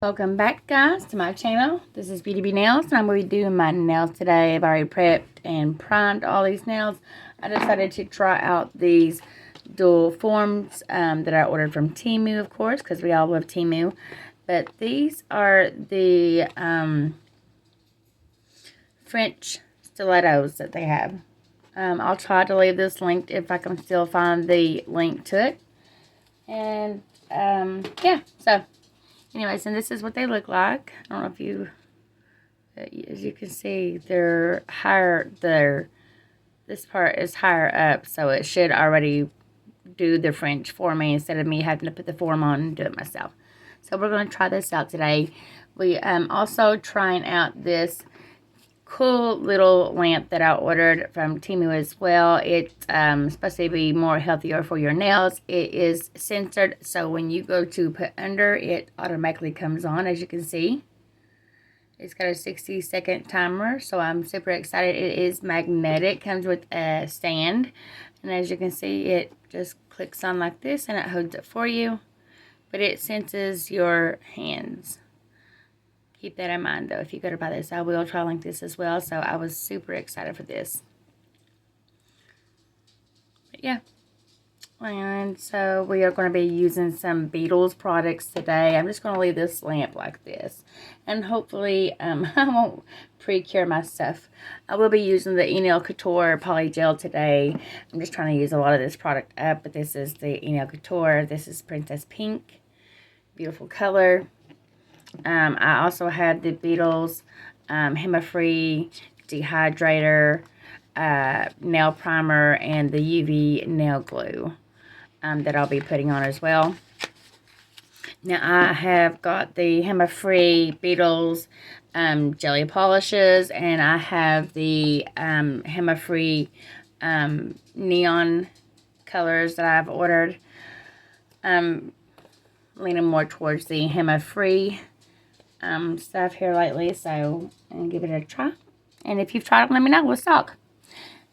Welcome back, guys, to my channel. This is Beauty Bee Nails, and I'm going to be doing my nails today. I've already prepped and primed all these nails. I decided to try out these dual forms that I ordered from Temu, of course, because we all love Temu. But these are the French stilettos that they have. I'll try to leave this linked if I can still find the link to it. And, yeah, so anyways, and this is what they look like. I don't know if you, as you can see, they're higher, this part is higher up, so it should already do the French for me instead of me having to put the form on and do it myself. So we're going to try this out today. We also trying out this cool little lamp that I ordered from Temu as well. It's supposed to be more healthier for your nails. It is censored, so when you go to put under, it automatically comes on, as you can see. It's got a 60-second timer, so I'm super excited. It is magnetic, comes with a stand, and as you can see, it just clicks on like this and it holds it for you, but it senses your hands. Keep that in mind, though, if you go to buy this. I will try link this as well, so I was super excited for this. But yeah, and so we are going to be using some Beetles products today. I'm just going to leave this lamp like this, and hopefully I won't pre-cure my stuff. I will be using the Enel Couture Poly Gel today. I'm just trying to use a lot of this product up, but this is the Enel Couture. This is Princess Pink. Beautiful color. I also had the Beetles Hema-Free Dehydrator Nail Primer and the UV Nail Glue that I'll be putting on as well. Now I have got the Hema-Free Beetles Jelly Polishes, and I have the Hema-Free Neon colors that I've ordered. Leaning more towards the Hema-Free stuff here lately, so I'm going to give it a try. And if you've tried it, let me know what's stock.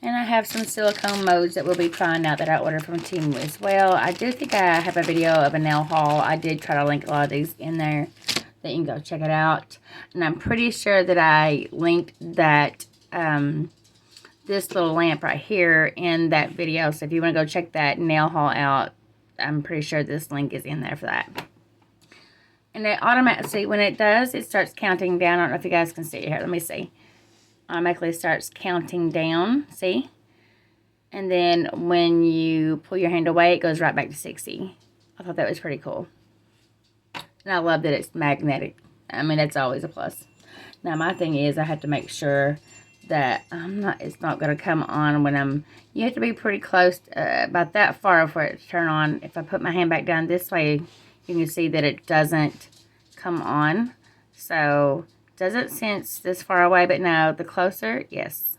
And I have some silicone molds that we'll be trying out that I ordered from Temu as well. I do think I have a video of a nail haul. I did try to link a lot of these in there that you can go check it out. And I'm pretty sure that I linked that this little lamp right here in that video. So if you want to go check that nail haul out, I'm pretty sure this link is in there for that. And it automatically, when it does, it starts counting down. I don't know if you guys can see it here. Let me see. Automatically starts counting down. See? And then when you pull your hand away, it goes right back to 60. I thought that was pretty cool. And I love that it's magnetic. I mean, that's always a plus. Now, my thing is I have to make sure that it's not going to come on when you have to be pretty close, about that far for it to turn on. If I put my hand back down this way, you can see that it doesn't come on. So, doesn't sense this far away, but now the closer, yes.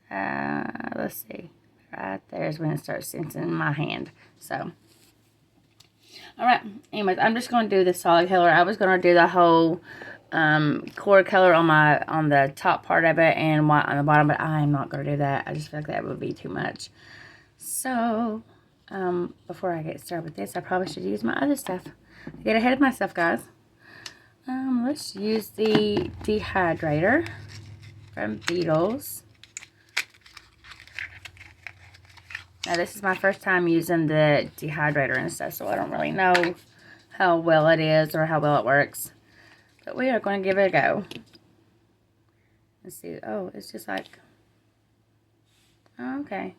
Let's see. Right there is when it starts sensing my hand. So, alright. Anyways, I'm just going to do the solid color. I was going to do the whole core color on the top part of it and white on the bottom, but I'm not going to do that. I just feel like that would be too much. So, before I get started with this, I probably should use my other stuff. I get ahead of myself, guys. Let's use the dehydrator from Beetles. Now, this is my first time using the dehydrator and stuff, so I don't really know how well it is or how well it works. But we are going to give it a go. Let's see. Oh, it's just like... Oh, okay.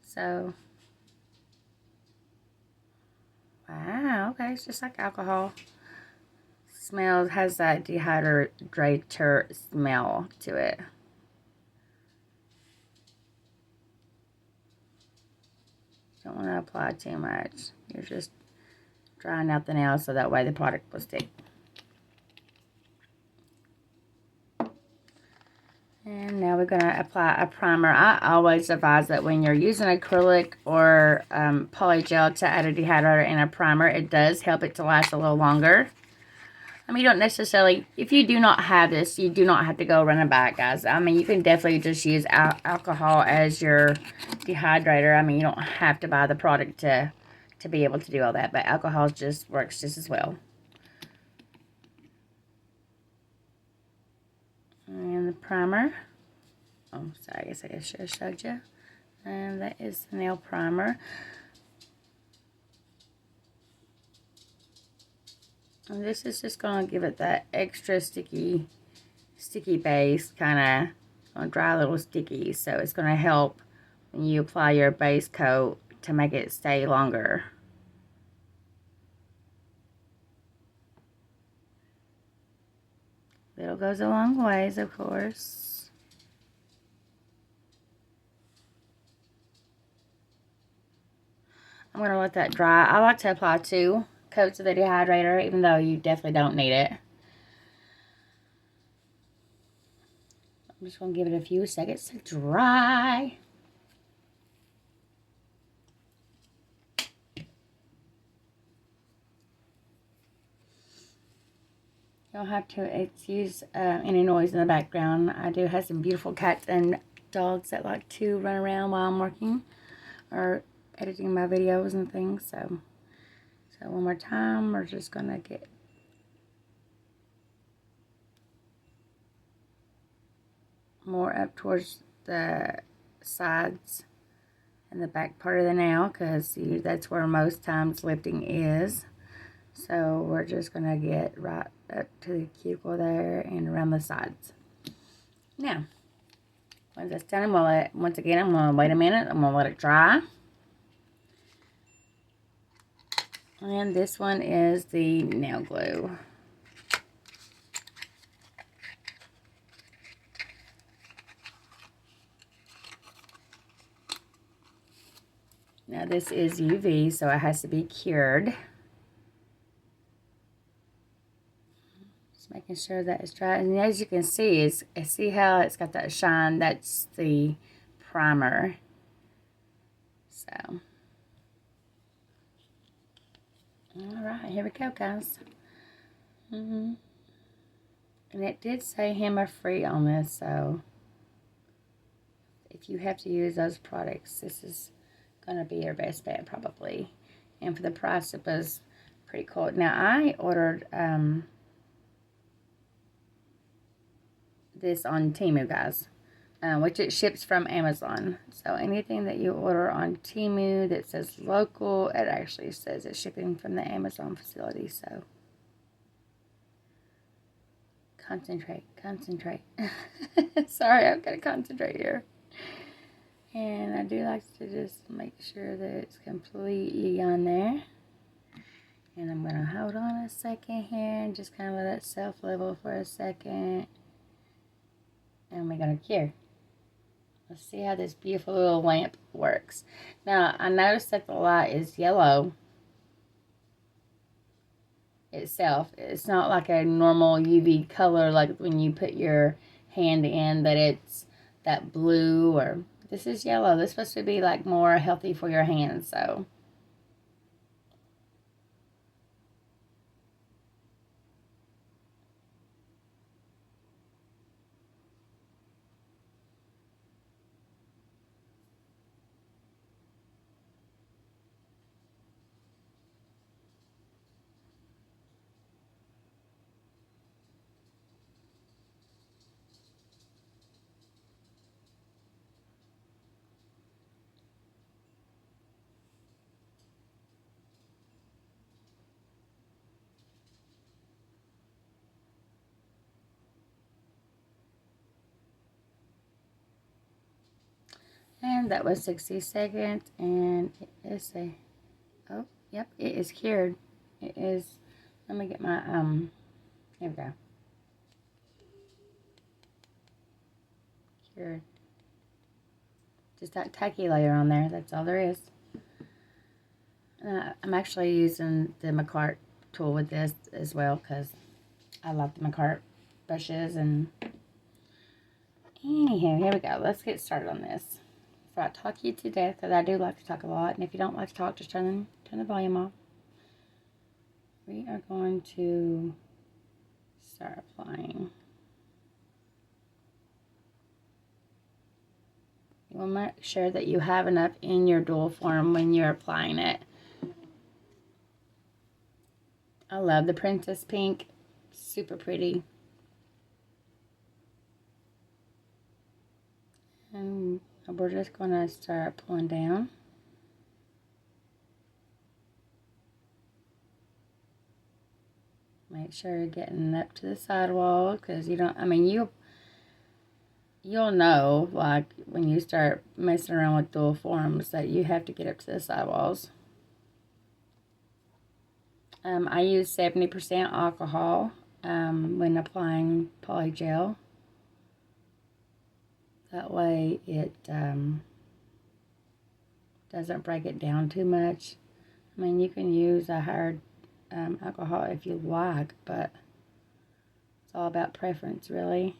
So... Wow, okay, it's just like alcohol. Smells, has that dehydrator smell to it. Don't want to apply too much. You're just drying out the nail so that way the product will stick. And now we're going to apply a primer. I always advise that when you're using acrylic or poly gel to add a dehydrator and a primer, it does help it to last a little longer. I mean, you don't necessarily, if you do not have this, you do not have to go running back, guys. I mean, you can definitely just use alcohol as your dehydrator. I mean, you don't have to buy the product to be able to do all that, but alcohol just works just as well. primer. Oh, sorry, I guess I should have showed you. And that is the nail primer. And this is just going to give it that extra sticky base, kind of dry little sticky. So it's going to help when you apply your base coat to make it stay longer. Little goes a long ways, of course. I'm going to let that dry. I like to apply 2 coats of the dehydrator, even though you definitely don't need it. I'm just going to give it a few seconds to dry. You don't have to excuse any noise in the background. I do have some beautiful cats and dogs that like to run around while I'm working or editing my videos and things. So one more time, we're just going to get more up towards the sides and the back part of the nail, because that's where most times lifting is. So we're just going to get right up to the cuticle there and around the sides. Now, once that's done, once again, I'm going to wait a minute. I'm going to let it dry. And this one is the nail glue. Now this is UV, so it has to be cured. Just making sure that it's dry. And as you can see, see how it's got that shine? That's the primer. So, alright, here we go, guys. And it did say hammer-free on this, so if you have to use those products, this is going to be your best bet, probably. And for the price, it was pretty cool. Now, I ordered this on Temu, guys, which it ships from Amazon. So anything that you order on Temu that says local, it actually says it's shipping from the Amazon facility. So concentrate. Sorry, I've got to concentrate here. And I do like to just make sure that it's completely on there. And I'm going to hold on a second here and just kind of let it self-level for a second. And we're going to cure. Let's see how this beautiful little lamp works. Now, I noticed that the light is yellow itself. It's not like a normal UV color like when you put your hand in, that it's that blue, or this is yellow. This is supposed to be like more healthy for your hands, so. And that was 60 seconds, and it is oh, yep, it is cured. It is, let me get my, here we go. Cured. Just that tacky layer on there, that's all there is. I'm actually using the McCart tool with this as well, because I love the McCart brushes. And anyhow, here we go. Let's get started on this. So I talk you to death, because I do like to talk a lot. And if you don't like to talk, just turn the volume off. We are going to start applying. You will make sure that you have enough in your dual form when you're applying it. I love the Princess Pink. Super pretty. And we're just going to start pulling down. Make sure you're getting up to the sidewall, because you don't, I mean, you'll know, like, when you start messing around with dual forms, that you have to get up to the sidewalls. I use 70% alcohol when applying polygel. That way it doesn't break it down too much. I mean, you can use a higher alcohol if you like, but it's all about preference, really.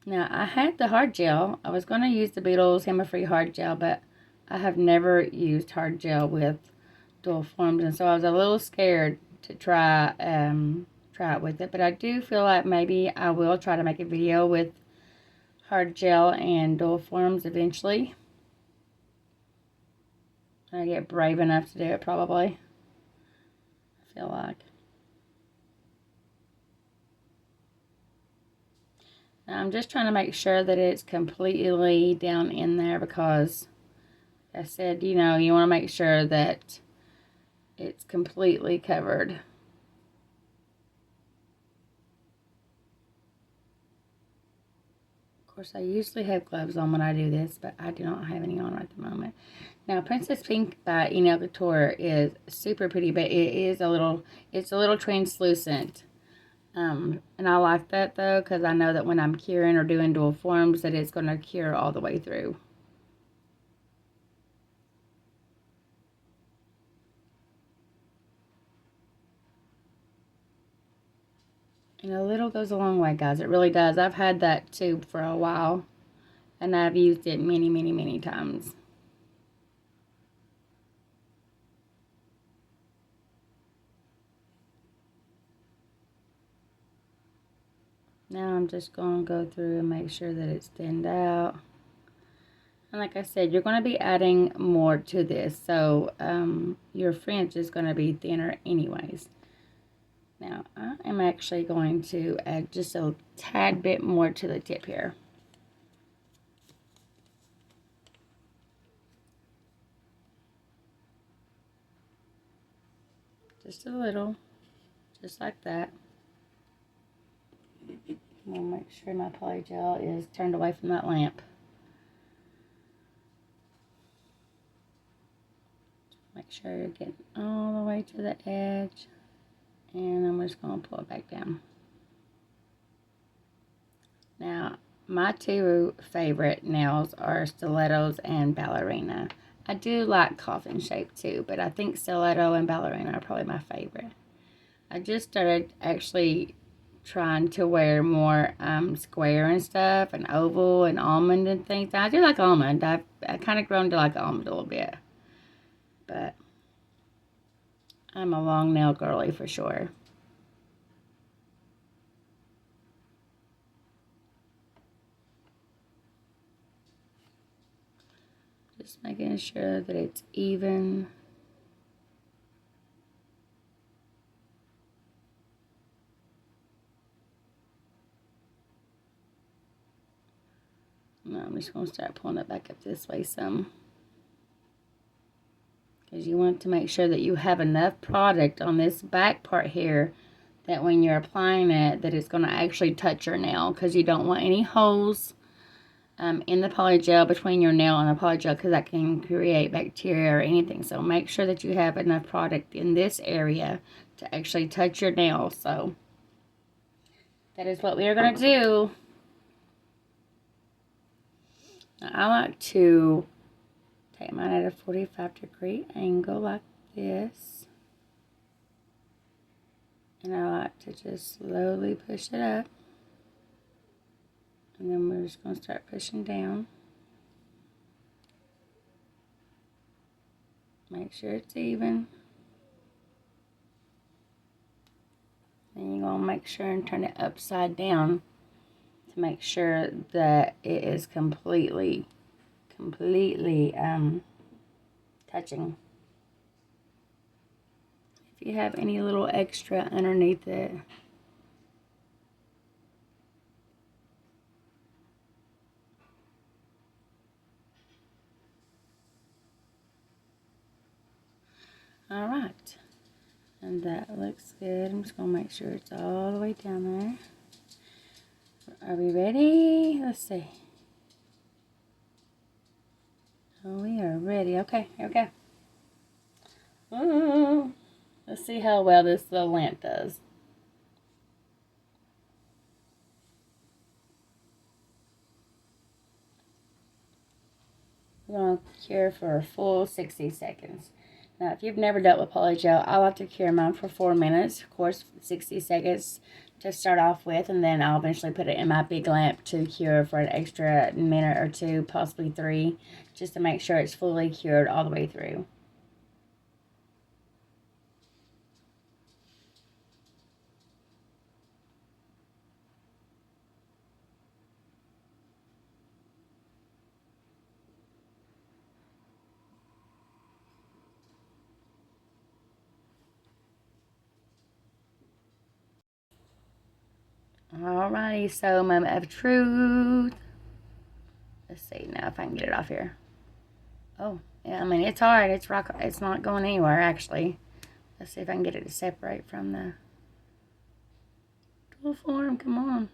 Now, I had the hard gel. I was going to use the Beatles Hemi-Free hard gel, but I have never used hard gel with dual forms, and so I was a little scared to try it with it. But I do feel like maybe I will try to make a video with hard gel and dual forms eventually. I get brave enough to do it, probably. I feel like. Now, I'm just trying to make sure that it's completely down in there, because like I said, you know, you want to make sure that it's completely covered. Of course, I usually have gloves on when I do this, but I do not have any on at the moment. Now, Princess Pink by Nail Couture is super pretty, but it's a little translucent. And I like that, though, because I know that when I'm curing or doing dual forms, that it's going to cure all the way through. And a little goes a long way, guys. It really does. I've had that tube for a while, and I've used it many, many, many times. Now I'm just going to go through and make sure that it's thinned out. And like I said, you're going to be adding more to this, so your fringe is going to be thinner anyways. Now, I am actually going to add just a tad bit more to the tip here. Just a little, just like that. I'm going to make sure my polygel is turned away from that lamp. Make sure you're getting all the way to the edge. And I'm just going to pull it back down. Now, my two favorite nails are stilettos and ballerina. I do like coffin shape too, but I think stiletto and ballerina are probably my favorite. I just started actually trying to wear more square and stuff, and oval and almond and things. I do like almond. I've kind of grown to like almond a little bit. But I'm a long nail girly for sure. Just making sure that it's even. Now I'm just going to start pulling it back up this way some. Because you want to make sure that you have enough product on this back part here that when you're applying it, that it's going to actually touch your nail. Because you don't want any holes in the polygel between your nail and the polygel, because that can create bacteria or anything. So make sure that you have enough product in this area to actually touch your nail. So that is what we are going to do. Now, I like to take mine at a 45-degree angle like this. And I like to just slowly push it up. And then we're just going to start pushing down. Make sure it's even. Then you're going to make sure and turn it upside down to make sure that it is completely touching. if you have any little extra underneath it. All right, and that looks good. I'm just gonna make sure it's all the way down there. Are we ready? Let's see. Oh, we are ready. Okay, here we go. Ooh. Let's see how well this little lamp does. We're going to cure for a full 60 seconds. Now, if you've never dealt with polygel, I like to cure mine for 4 minutes. Of course, 60 seconds to start off with, and then I'll eventually put it in my big lamp to cure for an extra minute or 2, possibly 3, just to make sure it's fully cured all the way through. Alrighty, so moment of truth. Let's see now if I can get it off here. Oh, yeah, I mean, it's hard. It's not going anywhere, actually. Let's see if I can get it to separate from the dual form. Come on.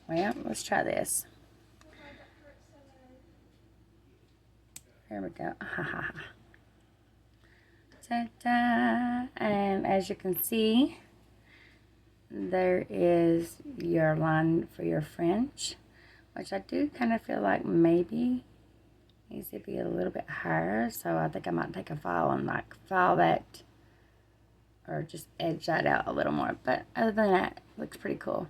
Well, let's try this. There we go. Ha ha ha. Ta-da. And as you can see, there is your line for your fringe, which I do kind of feel like maybe needs to be a little bit higher. So I think I might take a file and like file that, or just edge that out a little more. But other than that, it looks pretty cool.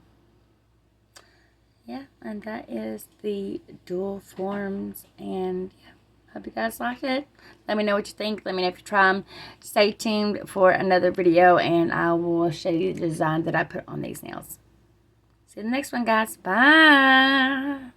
Yeah, and that is the dual forms, and yeah, hope you guys liked it. Let me know what you think. Let me know if you try them. Stay tuned for another video, and I will show you the design that I put on these nails. See you in the next one, guys. Bye.